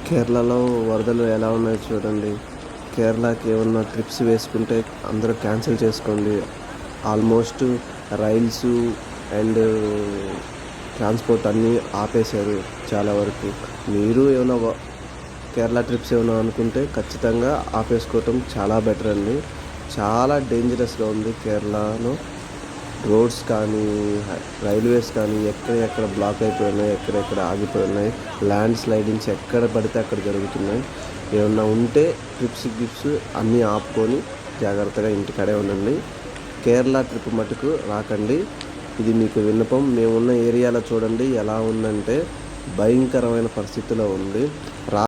కేరళలో వరదలు ఎలా ఉన్నాయో చూడండి. కేరళకి ఏమన్నా ట్రిప్స్ వేసుకుంటే అందరూ క్యాన్సిల్ చేసుకోండి. ఆల్మోస్ట్ రైల్స్ అండ్ ట్రాన్స్పోర్ట్ అన్నీ ఆపేశారు చాలా వరకు. మీరు ఏమైనా కేరళ ట్రిప్స్ ఏమైనా అనుకుంటే ఖచ్చితంగా ఆపేసుకోవటం చాలా బెటర్ అండి. చాలా డేంజరస్గా ఉంది కేరళలో. రోడ్స్ కానీ రైల్వేస్ కానీ ఎక్కడ బ్లాక్ అయిపోయినాయి, ఎక్కడెక్కడ ఆగిపోయినాయి. ల్యాండ్ స్లైడింగ్స్ ఎక్కడ పడితే అక్కడ జరుగుతున్నాయి. ఏమన్నా ఉంటే గిప్స్ అన్నీ ఆపుకొని జాగ్రత్తగా ఇంటికాడే ఉండండి. కేరళ ట్రిప్ మటుకు రాకండి. ఇది మీకు విన్నపం. మేమున్న ఏరియాలో చూడండి ఎలా ఉందంటే భయంకరమైన పరిస్థితిలో ఉంది.